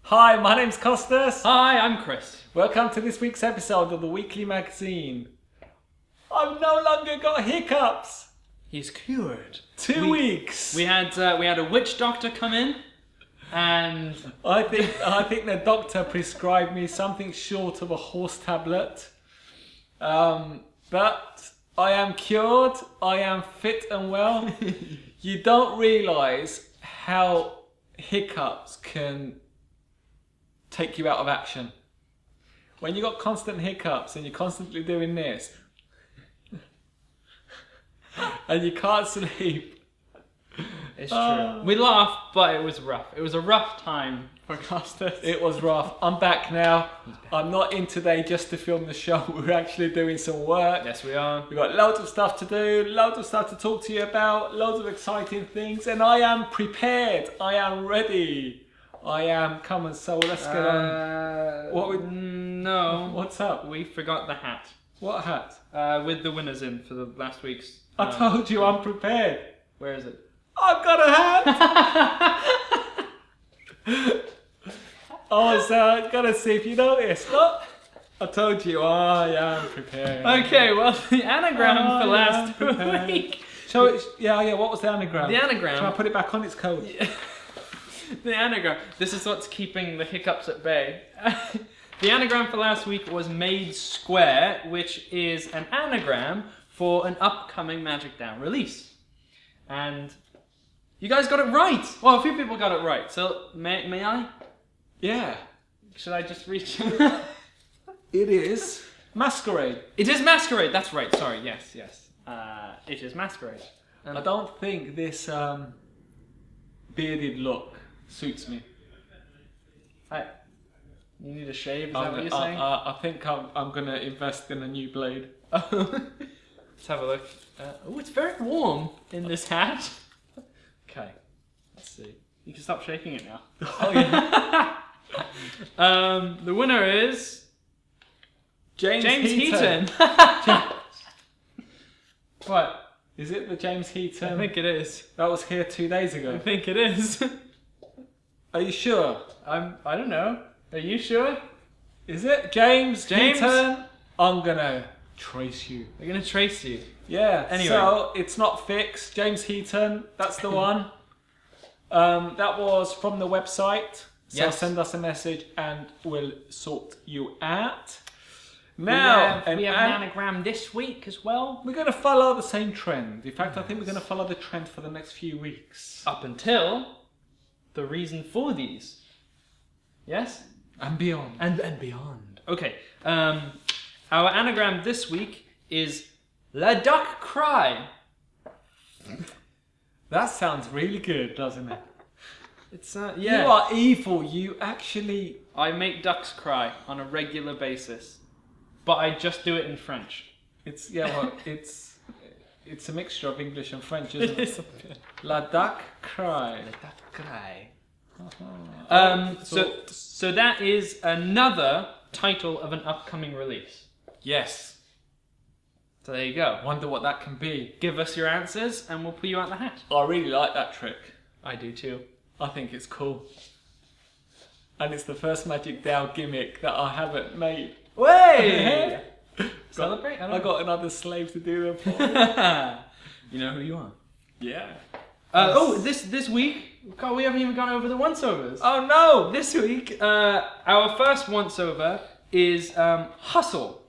Hi, my name's Costas. Hi, I'm Chris. Welcome to this week's episode of the weekly magazine. I've no longer got hiccups. He's cured. 2 weeks. We had a witch doctor come in, and I think the doctor prescribed me something short of a horse tablet. But I am cured. I am fit and well. You don't realise how hiccups can take you out of action. When you got constant hiccups and you're constantly doing this and you can't sleep. it's true. We laughed, but it was rough. It was a rough time for Costas. It was rough. I'm back now. I'm not in today just to film the show. We're actually doing some work. Yes, we are. We've got loads of stuff to do, loads of stuff to talk to you about, loads of exciting things, and I am prepared. I am ready. I am. Come on, so let's get on. No. What's up? We forgot the hat. What hat? With the winners in for the last week's. I told you I'm prepared. Where is it? I've got a hat. Oh, so I gotta see if you noticed. Look, I told you I am prepared. Okay, well, the anagram for last week. So it's, yeah. What was the anagram? The anagram. Shall I put it back on its code? Yeah. The anagram. This is what's keeping the hiccups at bay. The anagram for last week was made square, which is an anagram for an upcoming Magic Tao release. And you guys got it right. Well, a few people got it right. So may I? Yeah. Should I just reach? It is Masquerade. It is Masquerade. That's right. Sorry. Yes. It is Masquerade. I don't think this bearded look suits me. You need a shave, is that what you're saying? I think I'm going to invest in a new blade. Let's have a look. Oh, it's very warm in this hat. Okay, let's see. You can stop shaking it now. Oh, yeah. The winner is James Heaton. What? Is it the James Heaton? I think it is. That was here 2 days ago. I think it is. Are you sure? I don't know. Are you sure? Is it James Heaton? I'm gonna trace you. We're gonna trace you. Yeah. Anyway. So it's not fixed. James Heaton. That's the one. That was from the website. So Yes. send us a message and we'll sort you out. Now, we have an anagram this week as well. we're going to follow the same trend. In fact, I think we're going to follow the trend for the next few weeks. Up until the reason for these. Yes? And beyond. And beyond. Okay. Our anagram this week is La Duck Cry. That sounds really good, doesn't it? It's You yeah. are evil. You actually... I make ducks cry on a regular basis, but I just do it in French. It's a mixture of English and French, isn't it? It is a bit. La duck cry. Duck cry. Oh, So that is another title of an upcoming release. yes. So there you go. Wonder what that can be. Give us your answers and we'll pull you out the hat. I really like that trick. I do too. I think it's cool. And it's the first Magic Tao gimmick that I haven't made. Way! Celebrate? I got another slave to do them for. You know who you are. Yeah. This week, God, we haven't even gone over the once-overs. Oh no! This week, our first once-over is Hustle.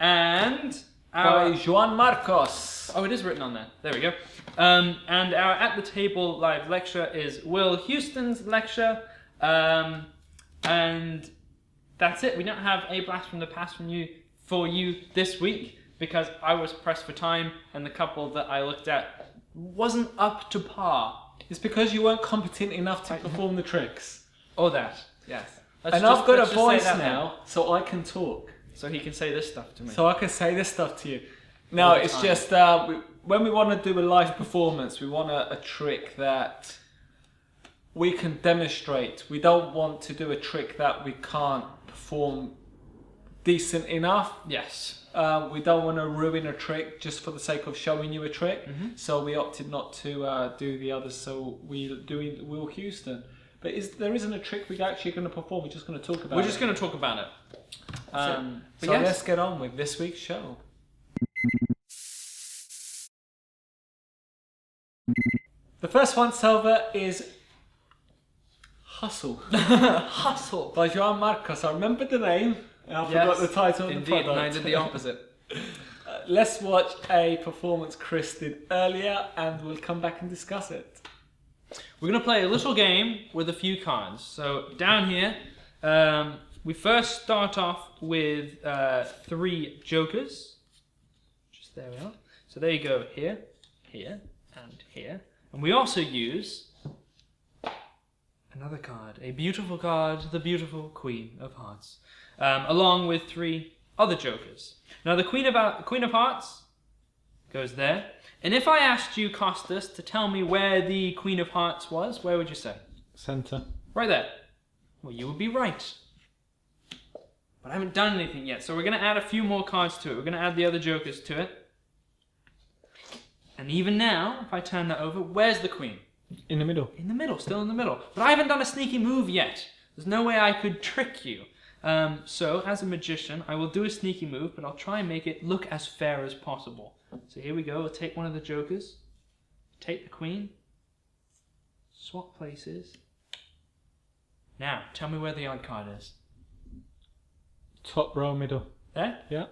And our... By Juan Marcos. Oh, it is written on there. There we go. And our At the Table live lecture is Will Houston's lecture. And that's it. We don't have a blast from the past for you this week because I was pressed for time and the couple that I looked at wasn't up to par. It's because you weren't competent enough to perform the tricks. Oh, that. Yes. I've got a voice now, so I can talk. So he can say this stuff to me. So I can say this stuff to you. No, it's time. just when we want to do a live performance, we want a trick that we can demonstrate. We don't want to do a trick that we can't perform decent enough. Yes. We don't want to ruin a trick just for the sake of showing you a trick. Mm-hmm. So we opted not to do the others. So we're doing Will Houston. But there isn't a trick we're actually going to perform. We're just going to talk about it. We're just going to talk about it. So let's get on with this week's show. The first once over is Hustle. Hustle. By Joan Marcos. I remember the name. And I forgot the title of the product. Indeed, and I did the opposite. Let's watch a performance Chris did earlier and we'll come back and discuss it. We're going to play a little game with a few cards. So down here, we first start off with 3 jokers. Just there we are. So there you go, here, here, and here. And we also use another card, a beautiful card, the beautiful Queen of Hearts, along with 3 other jokers. Now the Queen of Hearts goes there. And if I asked you, Costas, to tell me where the Queen of Hearts was, where would you say? Centre. Right there. Well, you would be right. But I haven't done anything yet, so we're going to add a few more cards to it. We're going to add the other jokers to it. And even now, if I turn that over, where's the Queen? In the middle. In the middle, still in the middle. But I haven't done a sneaky move yet. There's no way I could trick you. So, as a magician, I will do a sneaky move, but I'll try and make it look as fair as possible. So here we go, we'll take one of the jokers, take the Queen, swap places. Now, tell me where the odd card is. Top row, middle. There? Yeah.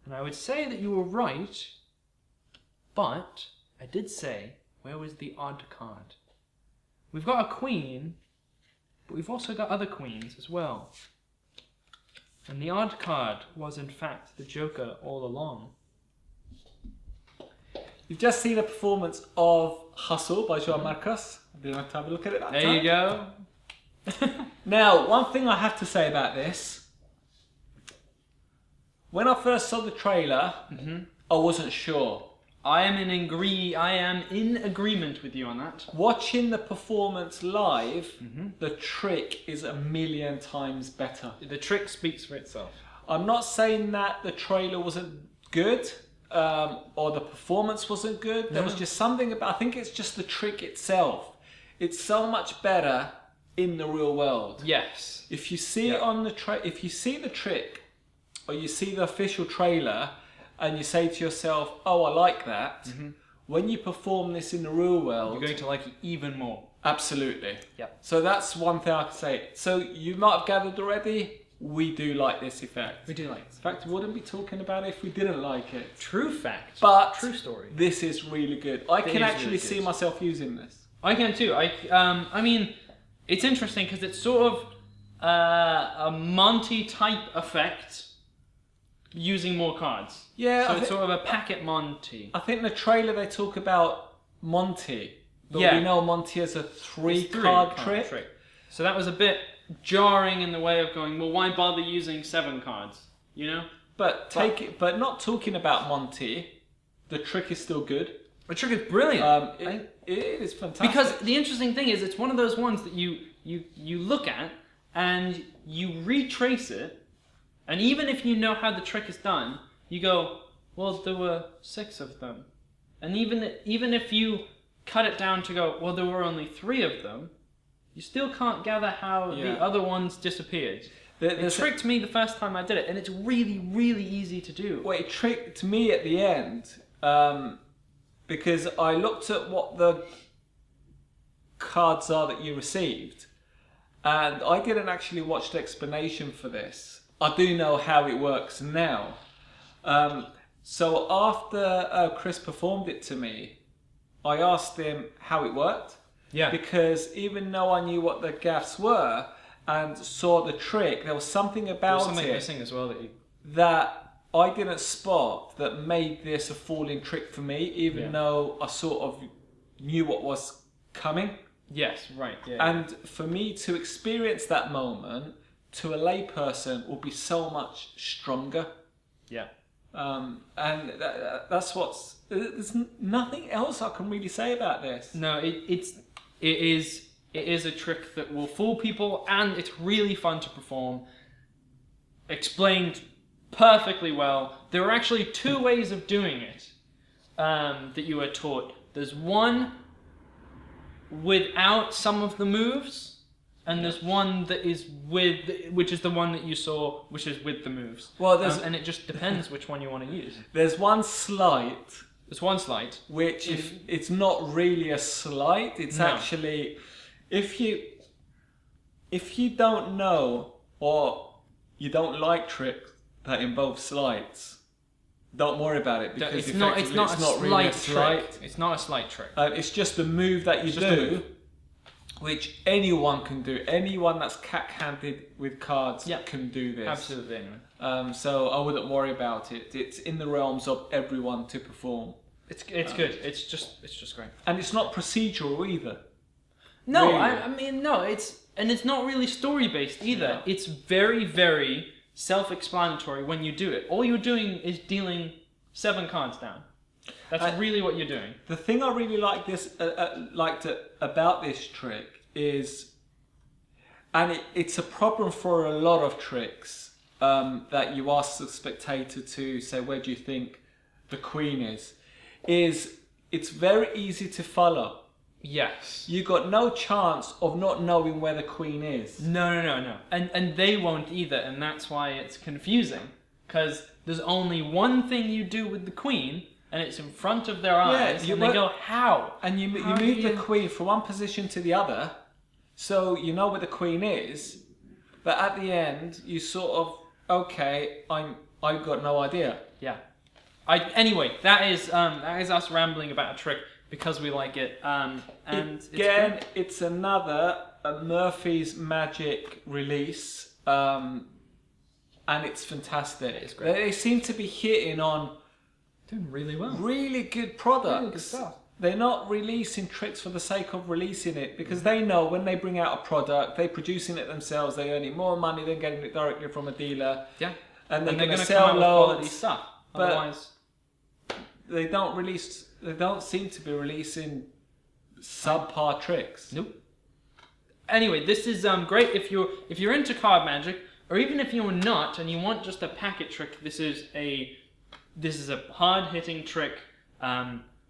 And I would say that you were right, but I did say, where was the odd card? We've got a Queen, but we've also got other queens as well. And the odd card was in fact the Joker all along. You've just seen a performance of Hustle by Joan Marcos. I didn't have to have a look at it that time. There you go. Now, one thing I have to say about this. When I first saw the trailer, I wasn't sure. I am in agreement with you on that. Watching the performance live, the trick is a million times better. The trick speaks for itself. I'm not saying that the trailer wasn't good, or the performance wasn't good. There was just something about, I think it's just the trick itself. It's so much better in the real world. Yes. If you see it on the if you see the trick, or you see the official trailer, and you say to yourself, "Oh, I like that." When you perform this in the real world, You're going to like it even more. Absolutely. Yep. So that's one thing I can say. So you might have gathered already. We do like this effect. We do like it. In fact, we wouldn't be talking about it if we didn't like it. True fact. But true story. This is really good. I can actually really see good. myself using this. I can too. I mean, it's interesting because it's sort of a Monty type effect using more cards. Yeah. So it's sort of a packet Monty. I think in the trailer they talk about Monty. But Yeah. we know Monty as a It's three-card trick. So that was a bit jarring in the way of going, well, why bother using 7 cards? You know? But but not talking about Monty, the trick is still good. The trick is brilliant. It is fantastic. Because the interesting thing is, it's one of those ones that you look at and you retrace it, and even if you know how the trick is done, you go, well, there were 6 of them. And even if you cut it down to go, well, there were only 3 of them, you still can't gather how the other ones disappeared. It tricked me the first time I did it, and it's really, really easy to do. Well, it tricked me at the end, because I looked at what the cards are that you received, and I didn't actually watch the explanation for this. I do know how it works now. So after Chris performed it to me, I asked him how it worked. Yeah. Because even though I knew what the gaffs were and saw the trick, there was something about something it missing as well that I didn't spot that made this a falling trick for me, even though I sort of knew what was coming. Yes, right. Yeah. And for me to experience that moment, to a layperson, will be so much stronger. Yeah. And that's what's... There's nothing else I can really say about this. No, it is a trick that will fool people, and it's really fun to perform. Explained perfectly well. There are actually 2 ways of doing it that you were taught. There's one without some of the moves, and there's one that is which is the one that you saw, which is with the moves. Well, and it just depends which one you want to use. There's one sleight. There's one sleight. Which, if it's not really a sleight, it's actually, if you don't know or you don't like tricks that involve sleights, don't worry about it, because it's not really a sleight sleight. trick. It's not a sleight trick. It's just a move that you do, which anyone can do. Anyone that's cat-handed with cards can do this. Absolutely. Anyway. So I wouldn't worry about it. It's in the realms of everyone to perform. It's good. It's just great. And it's not procedural either. No, really. I mean no. It's not really story based either. No. It's very, very self-explanatory when you do it. All you're doing is dealing 7 cards down. That's really what you're doing. The thing I really liked about this trick is, and it's a problem for a lot of tricks, that you ask the spectator to say, where do you think the queen is it's very easy to follow. Yes. You got no chance of not knowing where the queen is. No. And they won't either, and that's why it's confusing. Because there's only one thing you do with the queen, and it's in front of their eyes, and they go, how? And you move the queen from one position to the other, so you know where the queen is, but at the end, you sort of, okay, I've got no idea. Yeah. Anyway, that is us rambling about a trick, because we like it, and it's another Murphy's Magic release, and it's fantastic. It's great. They seem to be hitting on doing really well. Really good products. Really good stuff. They're not releasing tricks for the sake of releasing it, because they know when they bring out a product, they're producing it themselves, they're earning more money than getting it directly from a dealer. Yeah. And they're going to come sell out with loads. quality stuff. But otherwise, they don't seem to be releasing subpar tricks. Nope. Anyway, this is great if you're into card magic, or even if you're not and you want just a packet trick. This is a hard-hitting trick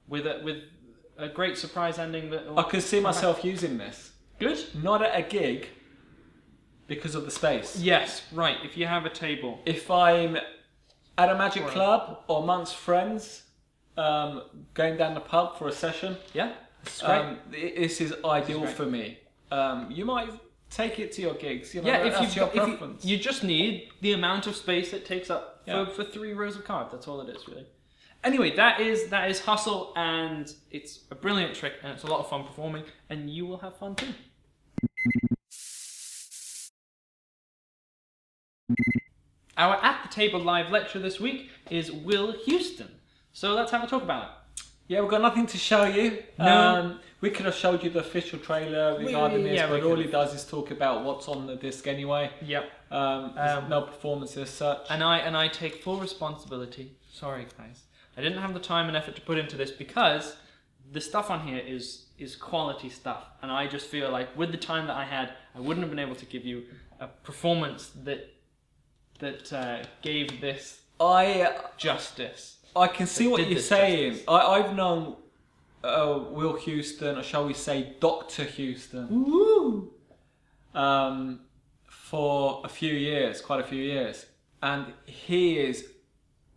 with a great surprise ending. That I can see myself using this. Good. Not at a gig, because of the space. Yes, right. If you have a table. If I'm at a magic club or amongst friends, going down the pub for a session. Yeah, it's great. This is ideal for me. You might take it to your gigs. You know, yeah, that's your preference. You just need the amount of space it takes up for 3 rows of cards. That's all it is, really. Anyway, that is Hustle, and it's a brilliant trick, and it's a lot of fun performing, and you will have fun too. Our At the Table live lecture this week is Will Houston. So let's have a talk about it. Yeah, we've got nothing to show you. No. We could have showed you the official trailer regarding this, but all he does is talk about what's on the disc anyway. Yep. There's no performance as such. And I take full responsibility. Sorry, guys. I didn't have the time and effort to put into this because the stuff on here is quality stuff, and I just feel like with the time that I had, I wouldn't have been able to give you a performance that gave this justice. I can see what you're saying. I've known Will Houston, or shall we say Dr. Houston, for a few years, quite a few years, and he is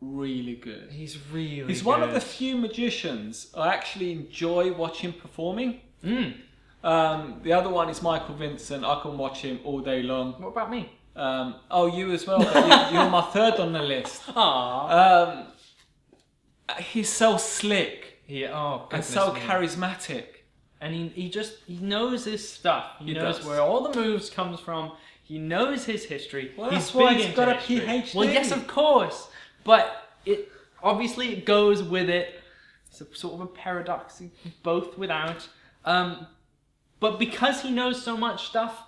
really good. He's really He's good. one of the few magicians I actually enjoy watching performing. The other one is Michael Vincent. I can watch him all day long. What about me? You as well, but you're my third on the list. Aww. He's so slick and so charismatic. And he knows his stuff. He knows where all the moves comes from. He knows his history. Well, he's that's why big he's into got a history. PhD. Well, yes, of course. But it goes with it. It's a sort of a paradox, both without. But because he knows so much stuff,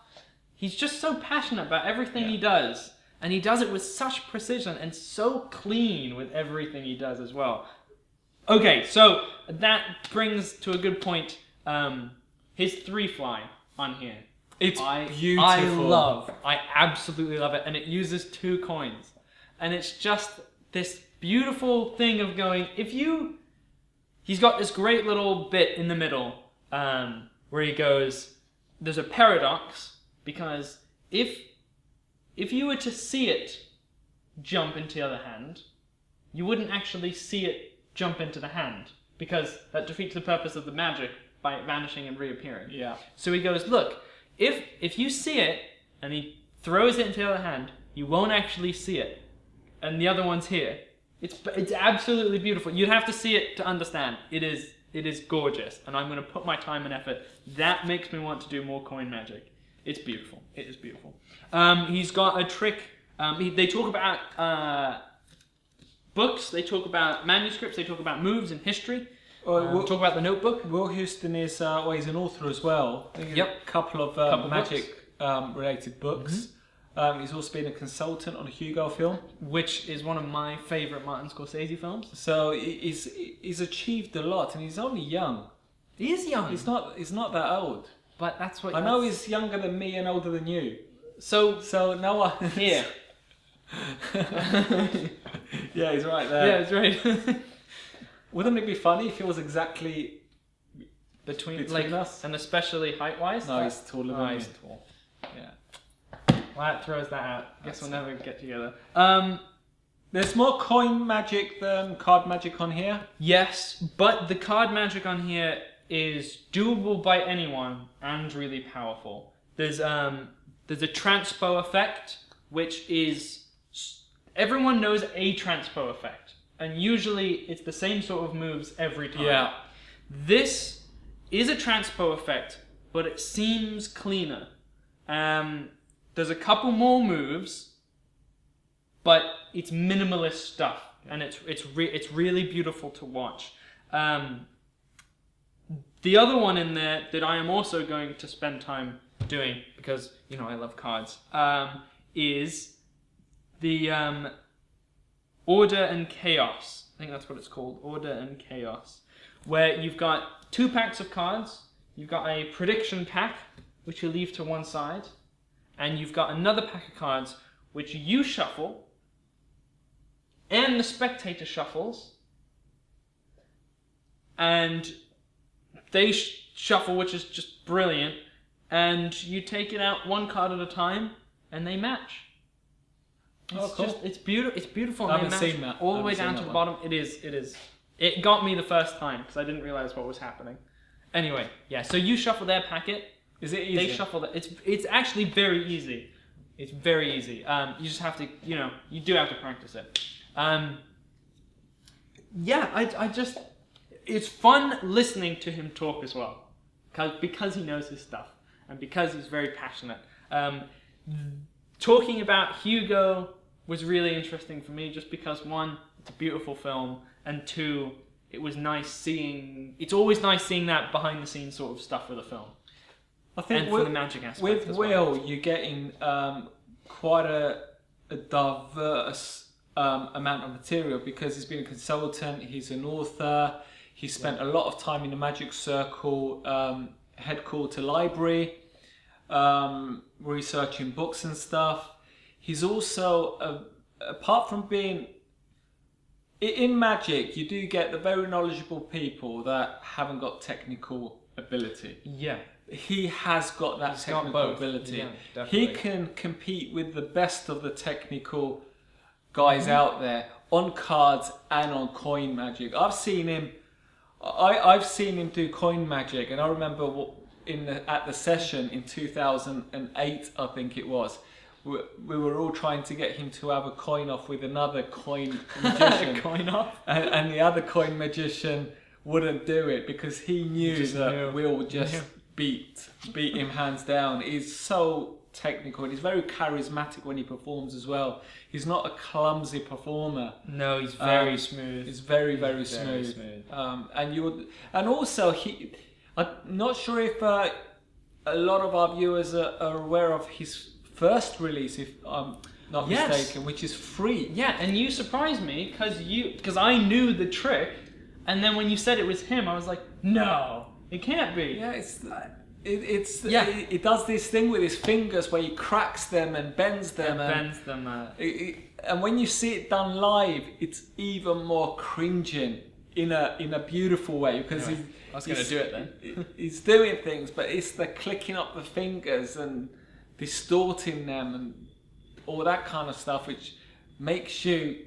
he's just so passionate about everything he does. And he does it with such precision and so clean with everything he does as well. Okay, so that brings to a good point his 3-fly on here. It's beautiful. I absolutely love it. And it uses 2 coins. And it's just this beautiful thing of going, he's got this great little bit in the middle where he goes, there's a paradox because if you were to see it jump into the other hand, you wouldn't actually see it jump into the hand, because that defeats the purpose of the magic by it vanishing and reappearing. Yeah. So he goes, look, if you see it and he throws it into the other hand, you won't actually see it, and the other one's here. It's absolutely beautiful. You'd have to see it to understand. It is gorgeous, and I'm going to put my time and effort. That makes me want to do more coin magic. It's beautiful. It is beautiful. He's got a trick. They talk about books. They talk about manuscripts. They talk about moves and history. Talk about the notebook. Will Houston is he's an author as well. I think Yep. A couple of magic related books. Mm-hmm. He's also been a consultant on a Hugo film, Which is one of my favourite Martin Scorsese films. so he's achieved a lot, and he's only young. He is young. He's not that old. But that's what I know he's younger than me and older than you. So no one here. Yeah, he's right there. Yeah, that's right. Wouldn't it be funny if it was exactly Between like us? and especially height-wise. No, he's taller than me. He's tall. Yeah. Well, that throws that out. Guess we'll never get together. There's more coin magic than card magic on here. Yes, but the card magic on here is doable by anyone and really powerful. There's a transpo effect, which is everyone knows a transpo effect, and usually it's the same sort of moves every time. Yeah. This is a transpo effect, but it seems cleaner. There's a couple more moves, but it's minimalist stuff, and it's really beautiful to watch. The other one in there that I am also going to spend time doing, because I love cards, is the Order and Chaos. I think that's what it's called, Order and Chaos, where you've got 2 packs of cards. You've got a prediction pack, which you leave to one side, and you've got another pack of cards which you shuffle, and the spectator shuffles, and they shuffle, which is just brilliant, and you take it out one card at a time, and they match. It's beautiful. It's beautiful. I haven't seen that. All the way down to the bottom. It is. It got me the first time because I didn't realize what was happening. Anyway, yeah. So you shuffle their packet. Is it easy? They shuffle that. It's actually very easy. It's very easy. You just have to, you do have to practice it. Yeah, I just, it's fun listening to him talk as well, because he knows his stuff and because he's very passionate. Talking about Hugo was really interesting for me, just because 1, it's a beautiful film, and 2, it was nice seeing. It's always nice seeing that behind the scenes sort of stuff with a film. I think and for the magic aspect with as Will, well. you're getting quite a diverse amount of material, because he's been a consultant, he's an author, he spent a lot of time in the Magic Circle headquarter library, researching books and stuff. He's also, apart from being in Magic, you do get the very knowledgeable people that haven't got technical ability. Yeah. He has got that technical ability. Yeah, definitely. He can compete with the best of the technical guys out there on cards and on coin magic. I've seen him do coin magic, and I remember at the session in 2008, I think it was, we were all trying to get him to have a coin off with another coin magician. Coin off? And the other coin magician wouldn't do it because he knew that Will would just beat him hands down. He's so technical, and he's very charismatic when he performs as well. He's not a clumsy performer. No, he's very smooth. He's very, very smooth. And also I'm not sure if a lot of our viewers are aware of his first release, if I'm not mistaken, which is free. Yeah, and you surprised me because I knew the trick, and then when you said it was him, I was like, no, it can't be. Yeah, it does this thing with his fingers where he cracks them and bends them. And when you see it done live, it's even more cringing in a beautiful way, because I was going to do it then. He's doing things, but it's the clicking up the fingers and distorting them and all that kind of stuff, which makes you.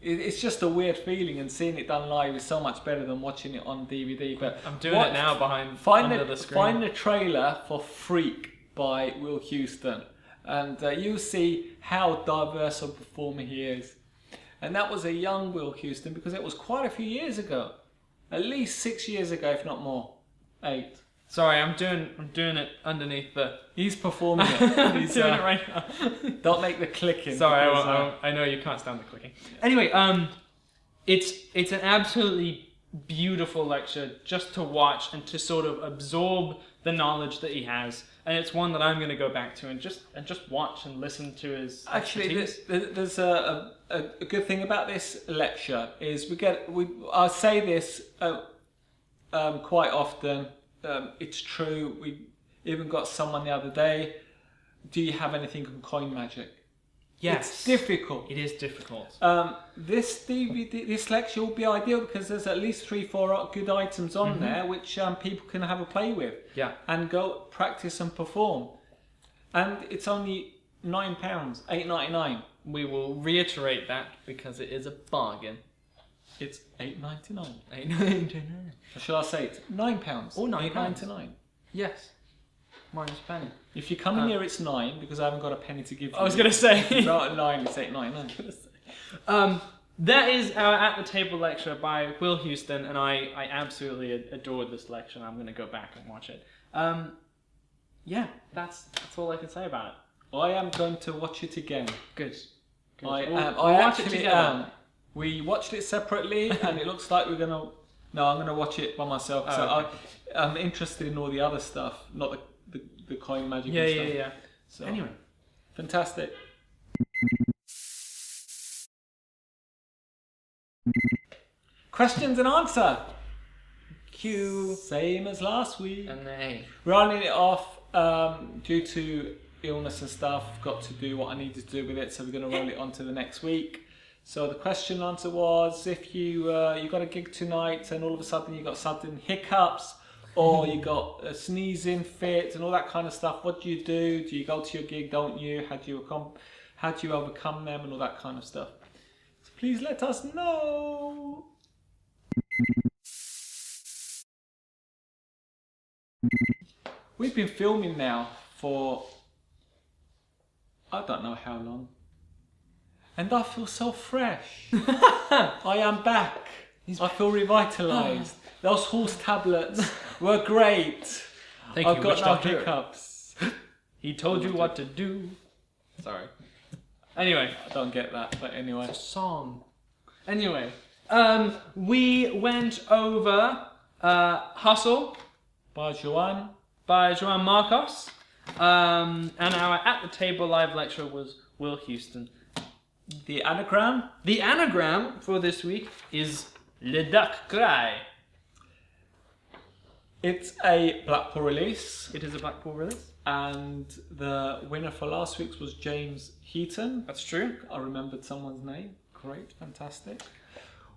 It's just a weird feeling, and seeing it done live is so much better than watching it on DVD. But I'm doing it now under the screen. Find the trailer for Freak by Will Houston, and you'll see how diverse a performer he is. And that was a young Will Houston, because it was quite a few years ago, at least 6 years ago, if not more, 8. Sorry, I'm doing it underneath the. He's performing it. He's doing it right now. Don't make the clicking. Sorry, because, I know you can't stand the clicking. Anyway, it's an absolutely beautiful lecture just to watch and to sort of absorb the knowledge that he has, and it's one that I'm going to go back to and just watch and listen to his. Actually, there's a good thing about this lecture is I say this quite often. It's true. We even got someone the other day. Do you have anything on coin magic? Yes. It's difficult. It is difficult. This DVD, this lecture will be ideal because there's at least 3-4 good items on there which people can have a play with. Yeah. And go practice and perform. And it's only £9, $8.99. We will reiterate that because it is a bargain. It's $8.99. $8.99. Or shall I say it's £9? Or £9. $8.99. Yes. Minus penny. If you come in here, it's 9 because I haven't got a penny to give you. I was going to say. If it's not at 9, it's $8.99. That is our At the Table lecture by Will Houston, and I absolutely adored this lecture, and I'm going to go back and watch it. Yeah, that's all I can say about it. I am going to watch it again. Good. I We'll watch it actually together. am. We watched it separately, and it looks like we're going to... No, I'm going to watch it by myself. So okay. I'm interested in all the other stuff, not the coin magic and stuff. Yeah. So, Anyway. Fantastic. Questions and answer. Q. Same as last week. And then, Running it off due to illness and stuff. Got to do what I needed to do with it, so we're going to roll it on to the next week. So the question and answer was, if you got a gig tonight and all of a sudden you got sudden hiccups, or you got a sneezing fit and all that kind of stuff, what do you do? Do you go to your gig? Don't you? How do you overcome them and all that kind of stuff? So please let us know. We've been filming now for I don't know how long. And I feel so fresh. I am back. I feel revitalised. Those horse tablets were great. Thank I've you, got witch no doctor. hiccups. He told you what to do. Sorry. Anyway. I don't get that, but anyway. Song. Anyway. We went over Hustle By Joanne. by Joan Marcos. And our At the Table live lecture was Will Houston. The anagram. The anagram for this week is Le Duc Cry. It's a Blackpool release. It is a Blackpool release. And the winner for last week's was James Heaton. That's true. I remembered someone's name. Great, fantastic.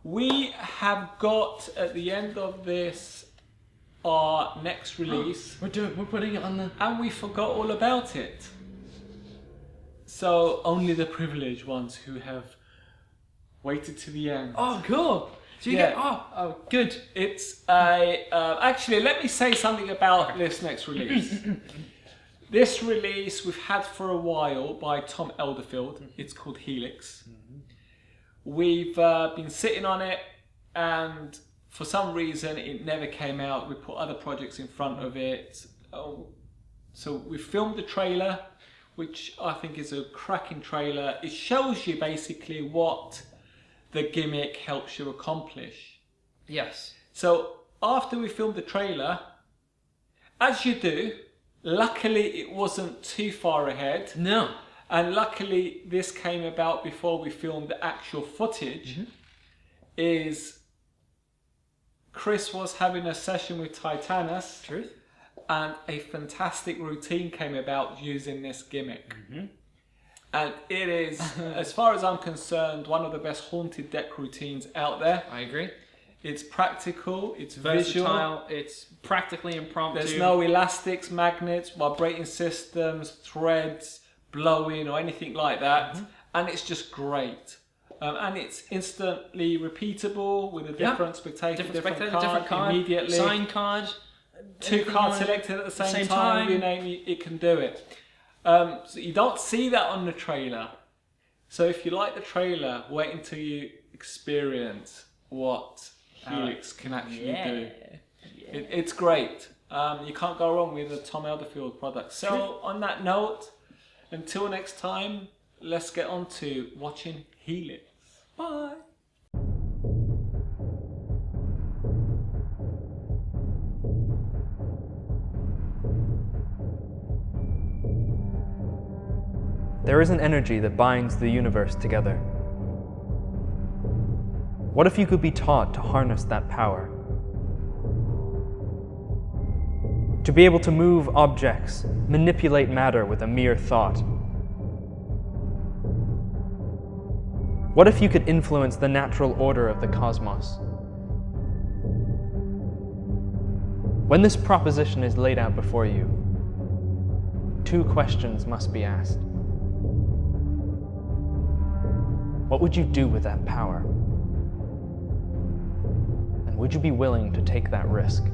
We have got at the end of this our next release. We're putting it on the. And we forgot all about it. So only the privileged ones who have waited to the end. Oh, cool. So you Yeah. get. Oh, good. It's a. Actually, let me say something about this next release. This release we've had for a while by Tom Elderfield. It's called Helix. We've been sitting on it, and for some reason it never came out. We put other projects in front of it. So we filmed the trailer, which I think is a cracking trailer. It shows you basically what the gimmick helps you accomplish. Yes. So after we filmed the trailer, as you do, luckily it wasn't too far ahead. No. And luckily this came about before we filmed the actual footage. Is Chris was having a session with Titanus. Truth. And a fantastic routine came about using this gimmick. And it is, as far as I'm concerned, one of the best haunted deck routines out there. I agree. It's practical, it's visual. Versatile, it's practically impromptu. There's no elastics, magnets, vibrating systems, threads, blowing or anything like that. And it's just great. And it's instantly repeatable with a different spectator, different card, immediately. Sign card. 2 cards selected at the same time. You name it can do it. So you don't see that on the trailer. So if you like the trailer, wait until you experience what Helix can actually do. It's great. You can't go wrong with a Tom Elderfield product. So on that note, until next time, let's get on to watching Helix. Bye. There is an energy that binds the universe together. What if you could be taught to harness that power? To be able to move objects, manipulate matter with a mere thought. What if you could influence the natural order of the cosmos? When this proposition is laid out before you, 2 questions must be asked. What would you do with that power? And would you be willing to take that risk?